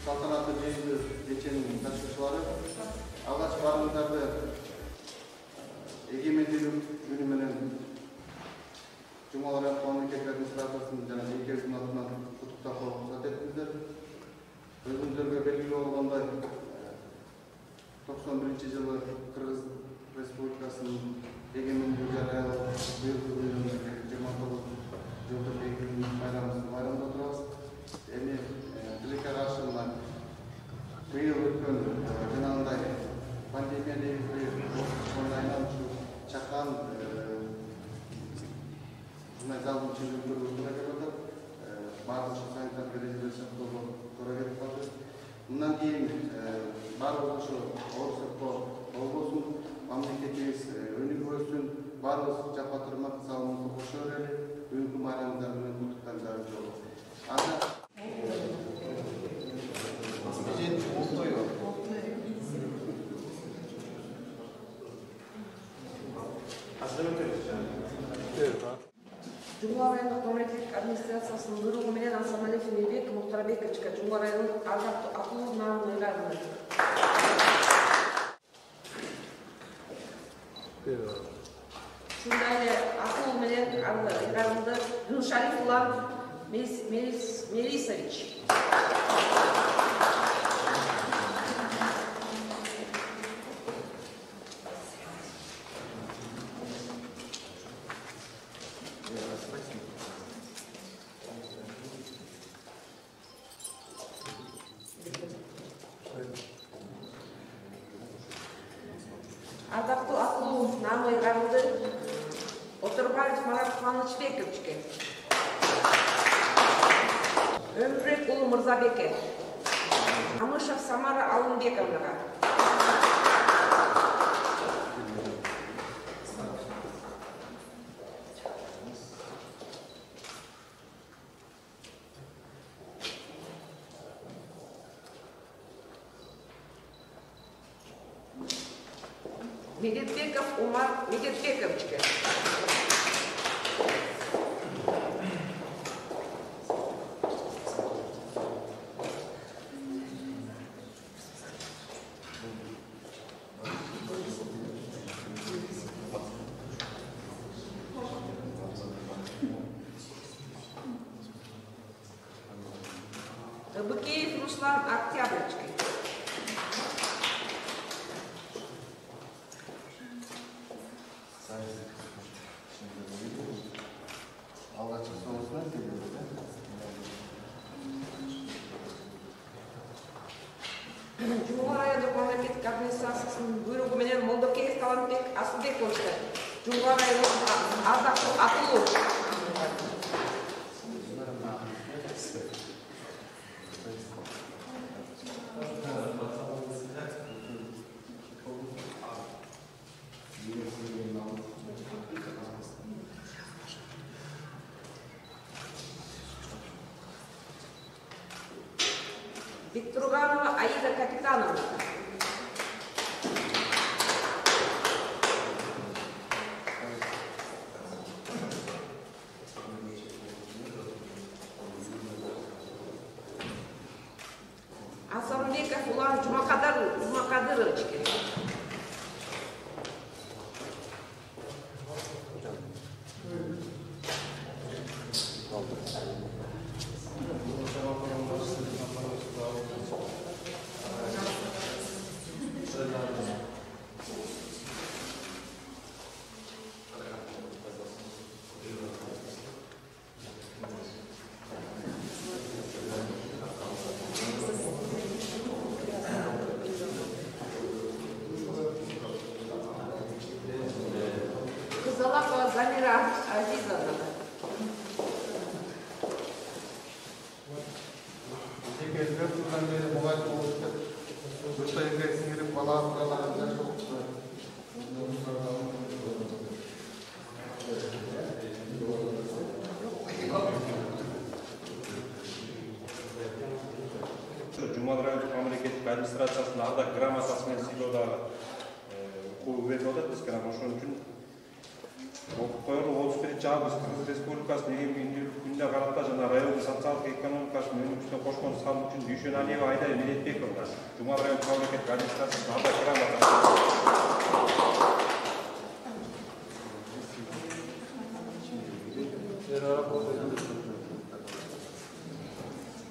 Saltanatlı jayınды geçen taşkışları algaç barыңыздарды эгемендүүлүк күнү менен Жумалар мамлекеттик администрациясынын жана элибиздин атынан куттуктап уруксат этиңиздер. Өзүңүздөргө белгилүү болгондой 91-жылы Кыргыз Республикасынын эгемендүүлүк жарыялап быйылкы күнүнүн 29 жылдык эгемендүүлүк байрамыбызды байрамдап турабыз. Эми тилекке каршы мына быйыл өткөн жанагындай пандемия дегенде айланып чакан мындай залдын ичинде өткөрүүгө туура келип атат. Баардык санитардык эрежелерди сактоого туура келип атат. Мындан кийин баардык ошо оорусукка болбосун, мамлекетибиз өнүгүп өссүн, баарыбыз жапа турмак салымыбызды кошо берели. Бүгүнкү байрамыңыздар менен куттуктандарыңыз жолу. Жумала райондук мамлекеттик администрациясынын буйругу менен Асаналиев Эмилбек Мухтарбековичке Жумала районунун ардактуу акылуу наамын ыйгарылды. Ушундай эле акылуу менен ыйгарылды Гүлшариф Улан Мелисович. Ардактуу акылуу наамы ыйгарылды Отурбаев Марат Кубанычбековичке. Өмүрбек уулу Мырзабеков. Амышев Самара Алымбековнага. Медетбеков Умар Медетбековичке. Быкеев Руслан Октябрьевичке. Жумала райондук мамлекеттик администрациясынын буйругу менен Молдокеев Талантбек Асылбековичке Жумала районунун ардактуу акылуу Бектурганова Аида Капитановна. Асанбеков Улан Жумакадыровичке. Залакова Замира Азизовна. Жумала райондук мамлекеттик администрациясынын ардак грамотасы менен сыйлоодагы укугу берип атат. Биз ошон үчүн 31 август Кыргыз Республикасынын эгемендүүлүк күнүнө карата жана райондун социалдык экономикасынын өнүгүшүнө кошкон салым үчүн Дүйшөналиева Айдай Медетбековна Жумал райондук мамлекеттик администрациясынын ардак грамотасы.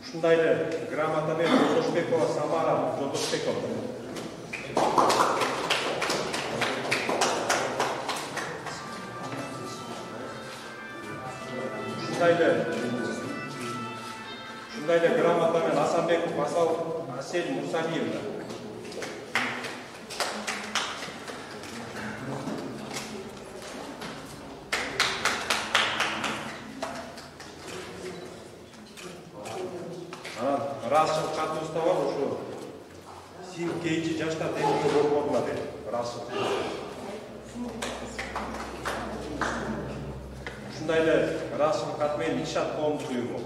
Ушундай эле грамота менен Жолдошбекова Самара Жолдошбековна. Ушундай эле грамота менен Асанбеков Асель Мурсалиевна. Расыл катыбызда бар ушу сил кейчи жаштар темирдин борборуна дейт. Расыл. Ушундай эле Расыл кат менен Ишат коомдук уюму.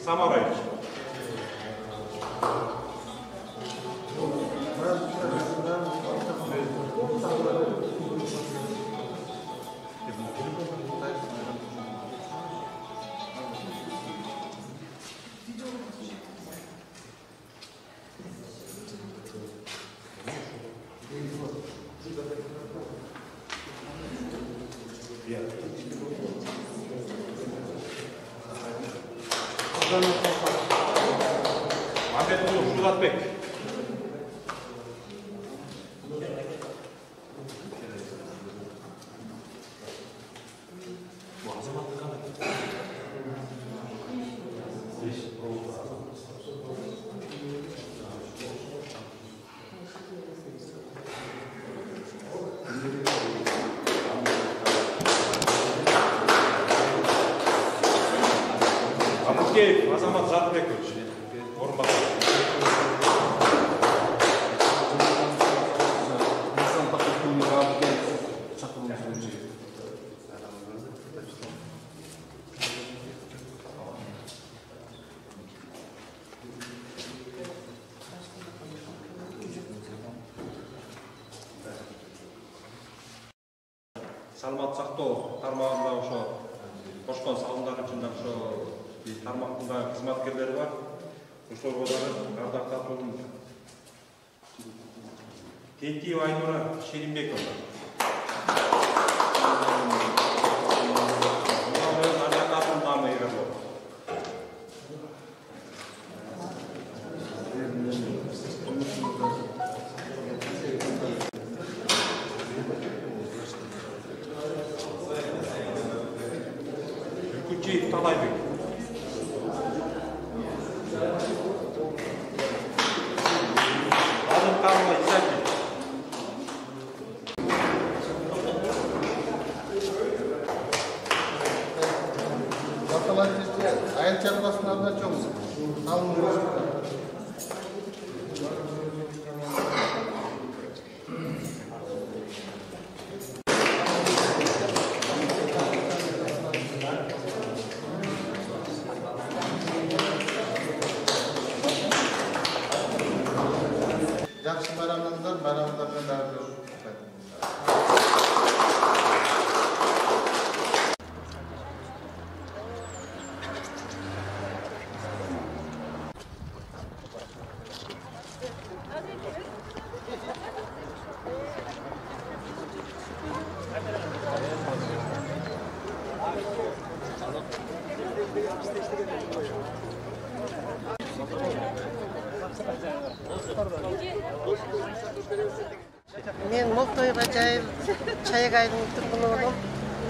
Самарович. Мамбетулов Шулатбек. Абукеев Азамат Жатбекович. Саламат сактоо тармагында ошо кошкон салымдар үчүн ошо тармактын кызматкерлери бар. Ошолорго дагы ардак катуулум. Кентиева Айнура Шеримбековна. Ардак катуулум намы ыйгарылат. Талайбек. Азым Карма Исаки. Айыл чарбасында чоң. Жақсы байрамыңыздар, байрамыңыздармен бәрі Мен Молтоева Чайгайдың тұрғыны болдым.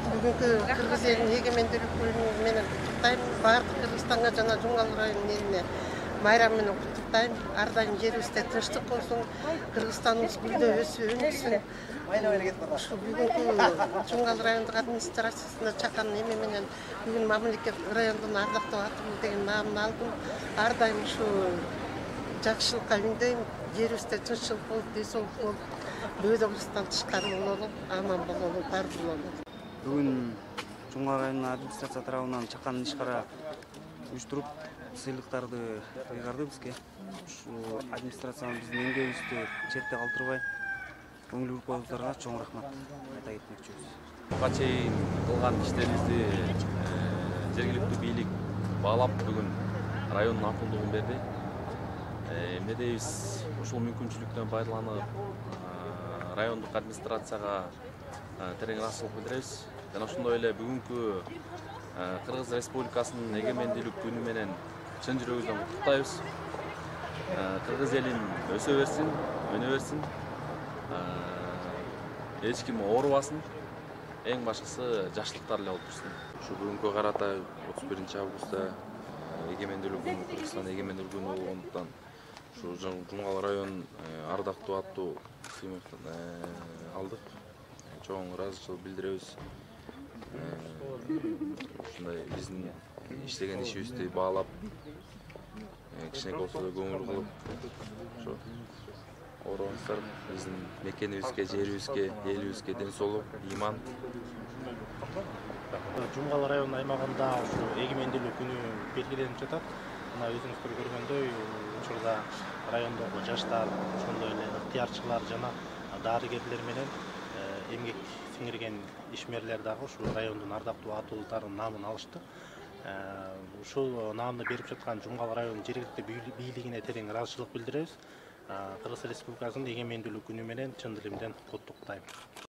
Бүгүнкү Кыргыз элинин эгемендүүлүк күнү менен куттуктайм. Баардык Кыргызстанга жана Жумгал районунун элине майрам менен куттуктайм. Ар дайым жерибизде тынчтык болсун, Кыргызстаныбыз гүлдөп өсүп өнүксүн. Ушу бүгүнкү Жумгал райондук администрациясына чакан эме менен бүгүн мамлекет райондун ардактуу атымы деген наамын алдым. Ар дайым ушу жакшылыкка үндөйм. Жерибизде тынччылык болуп, тезок болуп, бөөдөбүздөн тышкары бололу, аман бололу, бар бололу. Бүгүн Жумгал районунун администрация тарабынан чакан иш-кара уюштуруп, сыйлыктарды ыйгарды бизге. Ушу администрациянын биздин эмгегибизди четте калтырбай, көңүл бурукпайыбыздарга чоң рахмат айта кетмекчибиз. Буга чейин кылган иштерибизди жергиликтүү бийлик баалап бүгүн райондун артылдыгын берди. Эмне дейбиз, ушул мүмкүнчүлүктөн пайдаланып райондук администрацияга терең ыраазычылык билдиребиз. Жана ошондой эле бүгүнкү Кыргыз Республикасынын эгемендүүлүк күнү менен чын жүрөгүбүздөн куттуктайбыз. Кыргыз элин өсө берсин, өнө берсин. Эч ким оорубасын. Эң башкысы жакшылыктар эле болуп турсун. Ушу бүгүнкү карата 31 августта эгемендүүлүк күнү, Кыргызстан эгемендүүлүк күнү болгондуктан ушу Жумгал район ардактуу аттуу сыймыктын алдык. Чоң ыраазычылык билдиребиз. Ушундай биздин иштеген ишибизди баалап, кичинекей болсо да көңүл кылып, ошо оорубаңыздар. Биздин мекенибизге, жерибизге, элибизге ден соолук, ыйман. Жумгал район аймагында ушу эгемендүүлүк күнү белгиленип жатат. Мына өзүңүздөр көргөндөй, учурда райондогу жаштар, ошондой эле ыктыярчылар жана дарыгерлер менен эмгек сиңирген ишмерлер дагы ушул райондун ардактуу атуулдарынын наамын алышты. Ушул наамды берип жаткан Жумгал районунун жергиликтүү бийлигине терең ыраазычылык билдиребиз. Кыргыз Республикасынын эгемендүүлүк күнү менен чын дилимден куттуктайм.